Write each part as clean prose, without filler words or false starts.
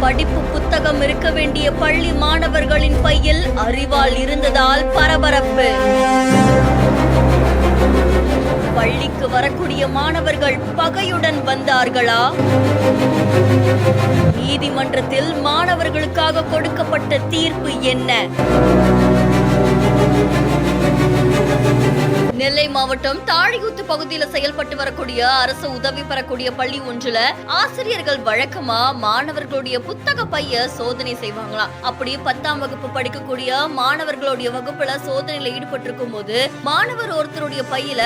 படிப்பு புத்தகம் இருக்க வேண்டிய பள்ளி மாணவர்களின் பையில் அரிவாள் இருந்ததால் பரபரப்பு. பள்ளிக்கு வரக்கூடிய மாணவர்கள் பகையுடன் வந்தார்களா? நீதிமன்றத்தில் மாணவர்களுக்காக கொடுக்கப்பட்ட தீர்ப்பு என்ன? நெல்லை மாவட்டம் தாழியூத்து பகுதியில் செயல்பட்டு வரக்கூடிய அரசு உதவி பெறக்கூடிய பள்ளி ஒன்றுல ஆசிரியர்கள் வழக்கமா மாணவர்களுடைய புத்தக பைய சோதனை செய்வாங்களாம். அப்படி 10ஆம் வகுப்பு படிக்கக்கூடிய மாணவர்களுடைய வகுப்புல சோதனையில ஈடுபட்டிருக்கும் போது மாணவர் ஒருத்தருடைய பையில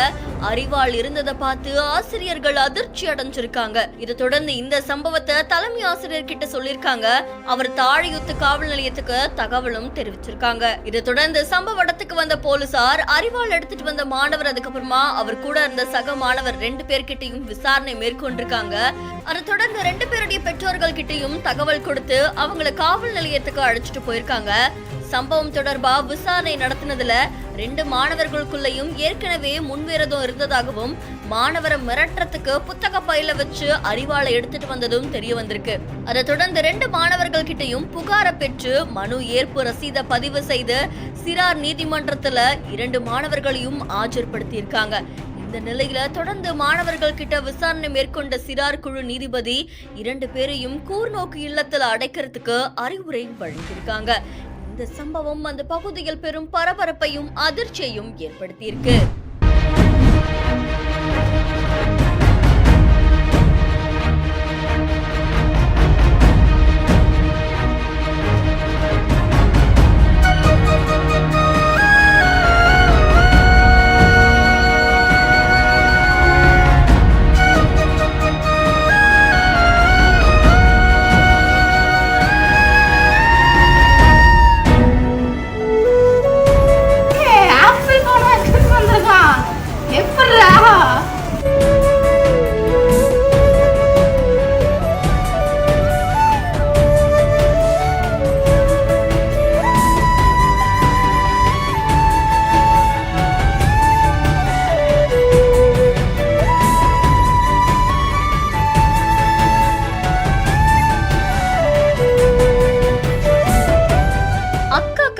அரிவாள் இருந்ததை பார்த்து ஆசிரியர்கள் அதிர்ச்சி அடைஞ்சிருக்காங்க. இதை தொடர்ந்து இந்த சம்பவத்தை தலைமை ஆசிரியர் கிட்ட சொல்லிருக்காங்க. அவர் தாழியூத்து காவல் நிலையத்துக்கு தகவலும் தெரிவிச்சிருக்காங்க. இதை தொடர்ந்து சம்பவ இடத்துக்கு வந்த போலீசார் அரிவாள் எடுத்துட்டு வந்த மாணவர், அதுக்கப்புறமா அவர் கூட இருந்த சக மாணவர் 2 பேர்கிட்டையும் விசாரணை மேற்கொண்டிருக்காங்க. அதை தொடர்ந்து 2 பேருடைய பெற்றோர்கள் கிட்டையும் தகவல் கொடுத்து அவங்களை காவல் நிலையத்துக்கு அழைச்சிட்டு போயிருக்காங்க. சம்பவம் தொடர்பா விசாரணை நடத்தினதுல 2 மாணவர்களுக்குள்ளயும் ஏற்கனவே முன்விரோதம் இருந்ததாகவும் மாணவரை மிரட்டுறதுக்கு புத்தக பையில வச்சு அரிவாளை எடுத்துட்டு வந்ததும் தெரிய வந்திருக்கு. அதை தொடர்ந்து 2 மாணவர்கள் கிட்டையும் புகாரை பெற்று மனு ஏற்பு ரசீதை பதிவு செய்து சிறார் நீதிமன்றத்துல 2 மாணவர்களையும் ஆஜர்படுத்தியிருக்காங்க. இந்த நிலையில தொடர்ந்து மாணவர்கள் கிட்ட விசாரணை மேற்கொண்ட சிறார் குழு நீதிபதி 2 பேரையும் கூர்நோக்கு இல்லத்துல அடைக்கிறதுக்கு அறிவுரை வழங்கியிருக்காங்க. இந்த சம்பவம் அந்த பகுதியில் பெரும் பரபரப்பையும் அதிர்ச்சியையும் ஏற்படுத்தியிருக்கு.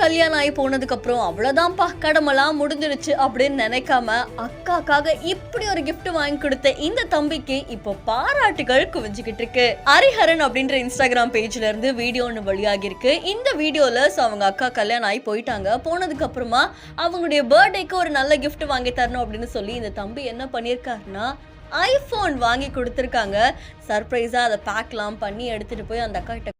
கல்யாணம் ஆகி போனதுக்கு அப்புறம் அவ்வளவுதான்ப்பா கடமெல்லாம் முடிஞ்சிருச்சு அப்படின்னு நினைக்காம அக்காக்காக இப்படி ஒரு கிஃப்ட் வாங்கி கொடுத்த இந்த தம்பிக்கு இப்போ பாராட்டுகள் குவிஞ்சுக்கிட்டு இருக்கு. ஹரிஹரன் அப்படின்ற இன்ஸ்டாகிராம் பேஜ்ல இருந்து வீடியோ ஒன்று வெளியாகி இருக்கு. இந்த வீடியோல அவங்க அக்கா கல்யாணம் ஆகி போயிட்டாங்க. போனதுக்கு அப்புறமா அவங்களுடைய பர்த்டேக்கு ஒரு நல்ல கிஃப்ட் வாங்கி தரணும் அப்படின்னு சொல்லி இந்த தம்பி என்ன பண்ணியிருக்காருன்னா ஐபோன் வாங்கி கொடுத்துருக்காங்க. சர்ப்ரைஸா அதை பேக்லாம் பண்ணி எடுத்துட்டு போய் அந்த அக்கா கிட்ட